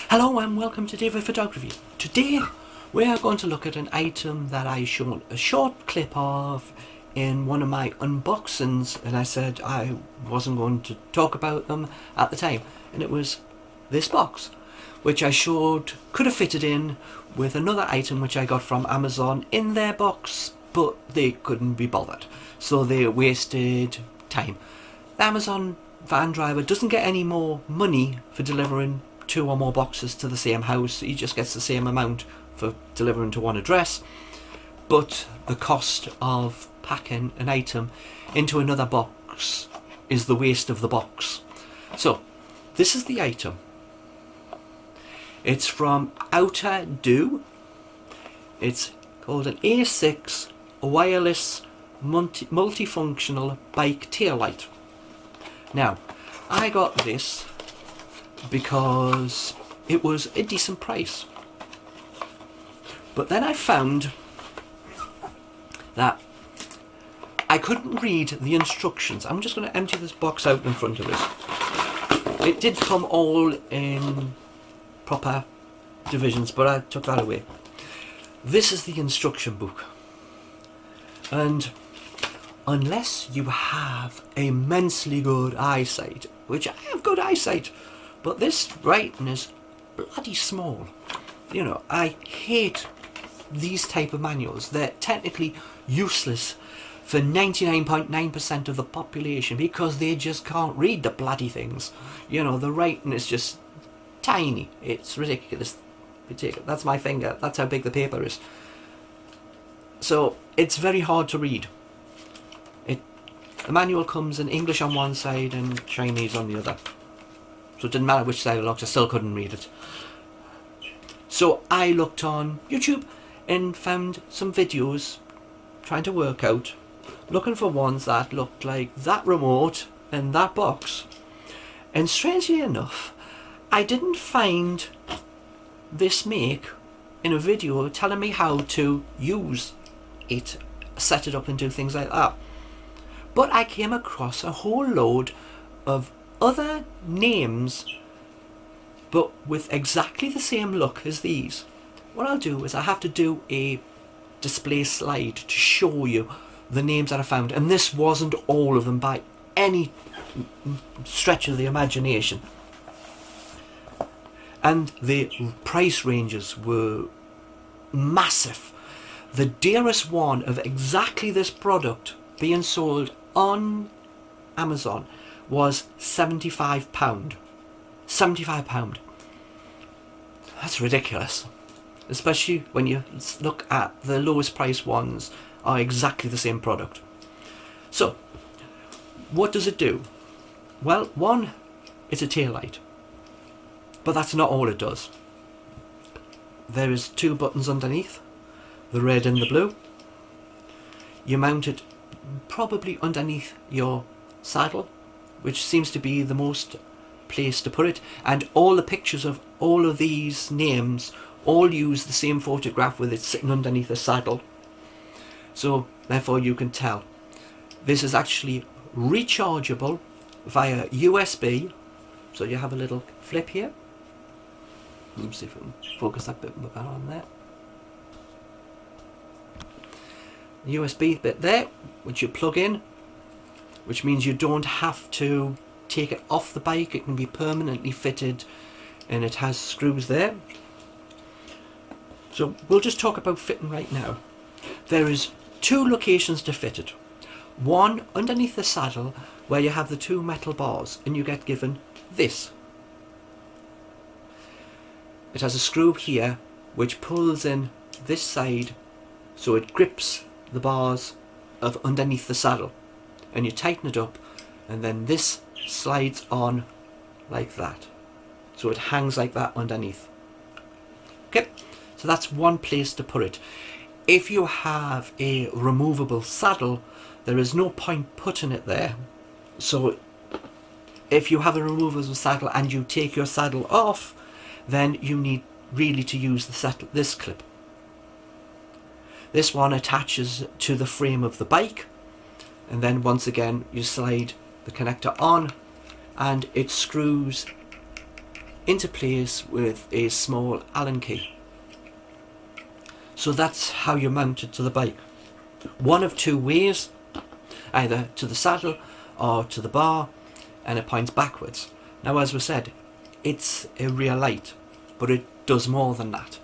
Hello and welcome to David Photography. Today we are going to look at an item that I showed a short clip of in one of my unboxings, and I said I wasn't going to talk about them at the time, and it was this box, which I showed could have fitted in with another item which I got from Amazon in their box, but they couldn't be bothered, so they wasted time. The Amazon van driver doesn't get any more money for delivering 2 or more boxes to the same house. He just gets the same amount for delivering to one address, but the cost of packing an item into another box is the waste of the box. So this is the item. It's from XIAOKOA. It's called an A6 wireless multifunctional bike tail light. Now, I got this because it was a decent price, but then I found that I couldn't read the instructions. I'm just going to empty this box out in front of us. It did come all in proper divisions, but I took that away. This is the instruction book, and unless you have immensely good eyesight, which I have good eyesight, but this writing is bloody small. You know, I hate these type of manuals. They're technically useless for 99.9% of the population because they just can't read the bloody things. You know, the writing is just tiny. It's ridiculous. That's my finger. That's how big the paper is. So it's very hard to read. The manual comes in English on one side and Chinese on the other. So it didn't matter which side I looked, I still couldn't read it. So I looked on YouTube and found some videos trying to work out, looking for ones that looked like that remote and that box. And strangely enough, I didn't find this make in a video telling me how to use it, set it up and do things like that. But I came across a whole load of other names, but with exactly the same look as these. What I'll do is I have to do a display slide to show you the names that I found, and this wasn't all of them by any stretch of the imagination. And the price ranges were massive. The dearest one of exactly this product being sold on Amazon was £75. £75. That's ridiculous. Especially when you look at the lowest price ones are exactly the same product. So, what does it do? Well, one, it's a tail light. But that's not all it does. There is 2 buttons underneath, the red and the blue. You mount it probably underneath your saddle, which seems to be the most place to put it, and all the pictures of all of these names all use the same photograph with it sitting underneath the saddle, so therefore you can tell. This is actually rechargeable via USB, so you have a little flip here. Let me see if I can focus that bit better on there. USB bit there, which you plug in, which means you don't have to take it off the bike. It can be permanently fitted, and it has screws there. So we'll just talk about fitting right now. There is 2 locations to fit it. One underneath the saddle, where you have the 2 metal bars, and you get given this. It has a screw here which pulls in this side, so it grips the bars of underneath the saddle, and you tighten it up, and then this slides on like that, so it hangs like that underneath. Okay, so that's one place to put it. If you have a removable saddle, there is no point putting it there. So if you have a removable saddle and you take your saddle off, then you need really to use this clip. This one attaches to the frame of the bike, and then once again you slide the connector on and it screws into place with a small Allen key. So that's how you mount it to the bike. One of two ways, either to the saddle or to the bar, and it points backwards. Now, as we said, it's a rear light, but it does more than that.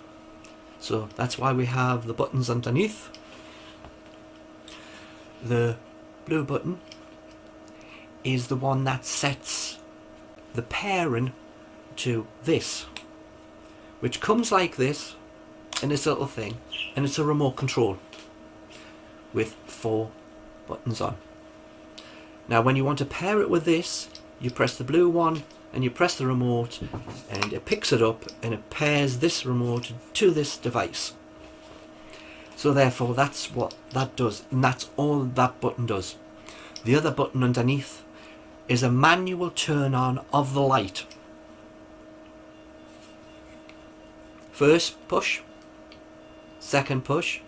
So that's why we have the buttons underneath. The blue button is the one that sets the pairing to this, which comes like this in this little thing, and it's a remote control with 4 buttons on. Now when you want to pair it with this, you press the blue one and you press the remote, and it picks it up and it pairs this remote to this device. So therefore that's what that does, and that's all that button does. The other button underneath is a manual turn on of the light. First push, second push,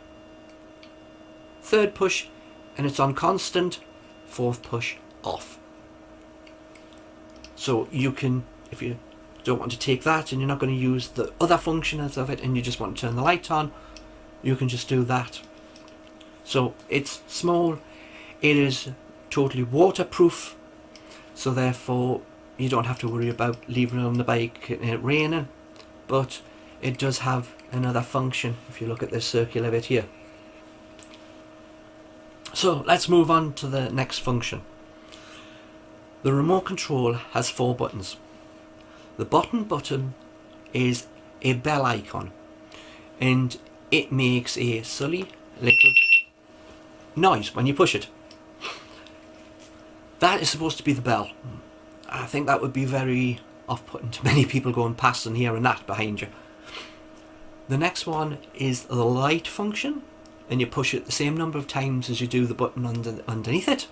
third push, and it's on constant, fourth push off. So you can, if you don't want to take that and you're not going to use the other functions of it and you just want to turn the light on, you can just do that. So it's small, it is totally waterproof, so therefore you don't have to worry about leaving it on the bike and it raining, but it does have another function if you look at this circular bit here. So let's move on to the next function. The remote control has 4 buttons. The bottom button is a bell icon, and it makes a silly little noise when you push it. That is supposed to be the bell. I think that would be very off-putting to many people going past and hearing that behind you. The next one is the light function, and you push it the same number of times as you do the button underneath it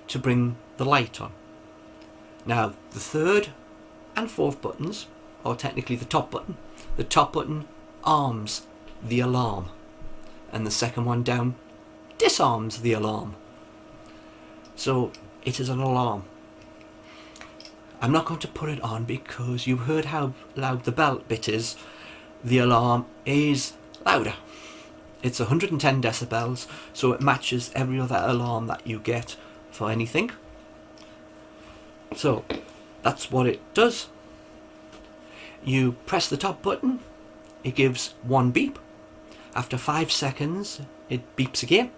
to bring the light on. Now the third and fourth buttons, or technically the top button arms the alarm, and the second one down disarms the alarm. So it is an alarm. I'm not going to put it on because you heard how loud the bell bit is. The alarm is louder. It's 110 decibels, so it matches every other alarm that you get for anything. So that's what it does. You press the top button, it gives 1 beep. After 5 seconds it beeps again,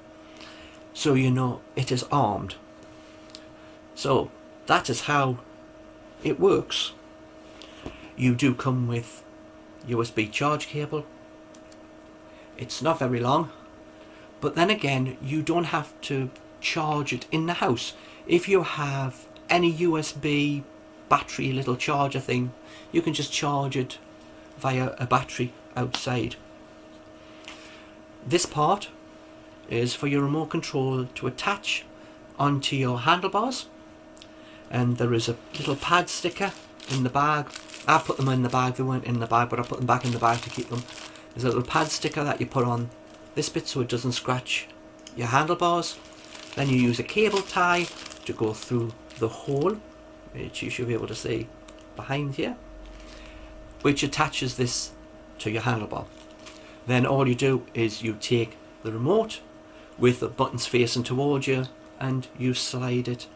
so you know it is armed. So that is how it works. You do come with USB charge cable. It's not very long, but then again you don't have to charge it in the house. If you have any USB battery little charger thing, you can just charge it via a battery outside. This part is for your remote control to attach onto your handlebars, and there is a little pad sticker in the bag. I put them in the bag, they weren't in the bag, but I put them back in the bag to keep them. There's a little pad sticker that you put on this bit so it doesn't scratch your handlebars. Then you use a cable tie to go through the hole, which you should be able to see behind here, which attaches this to your handlebar. Then all you do is you take the remote with the buttons facing towards you and you slide it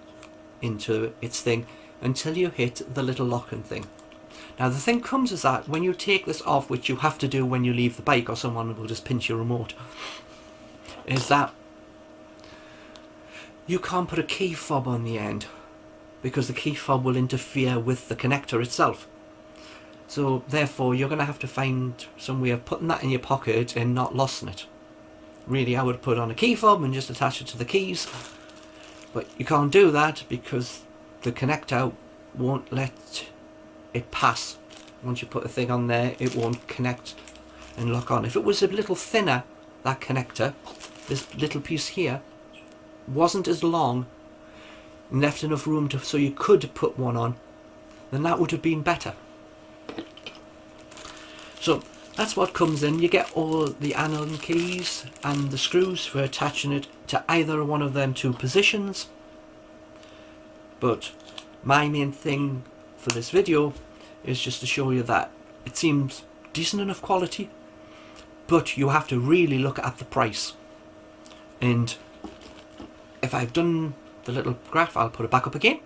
into its thing until you hit the little locking thing. Now the thing comes is that when you take this off, which you have to do when you leave the bike or someone will just pinch your remote, is that you can't put a key fob on the end because the key fob will interfere with the connector itself. So therefore you're going to have to find some way of putting that in your pocket and not losing it. Really, I would put on a key fob and just attach it to the keys, but you can't do that because the connector won't let it pass. Once you put a thing on there, it won't connect and lock on. If it was a little thinner, that connector, this little piece here, wasn't as long and left enough room to, so you could put one on, then that would have been better. So that's what comes in. You get all the Allen keys and the screws for attaching it to either one of them 2 positions. But my main thing for this video is just to show you that it seems decent enough quality, but you have to really look at the price. And if I've done the little graph, I'll put it back up again.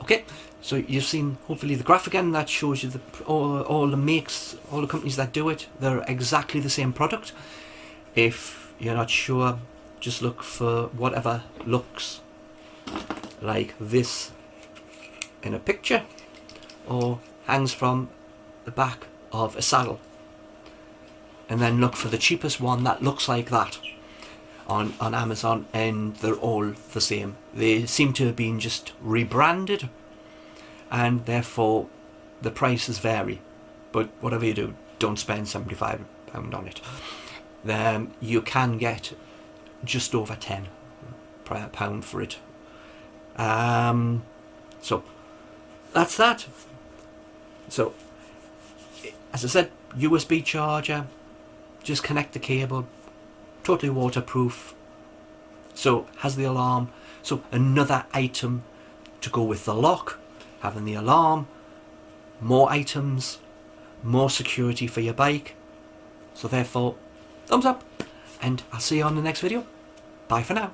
Okay, so you've seen hopefully the graph again that shows you all the makes, all the companies that do it. They're exactly the same product. If you're not sure, just look for whatever looks like this in a picture or hangs from the back of a saddle, and then look for the cheapest one that looks like that on Amazon, and they're all the same. They seem to have been just rebranded, and therefore the prices vary, but whatever you do, don't spend £75 on it. Then you can get just over £10 for it. So that's that. So as I said, USB charger, just connect the cable, totally waterproof, so has the alarm. So another item to go with the lock, having the alarm, more items, more security for your bike. So therefore, thumbs up, and I'll see you on the next video. Bye for now.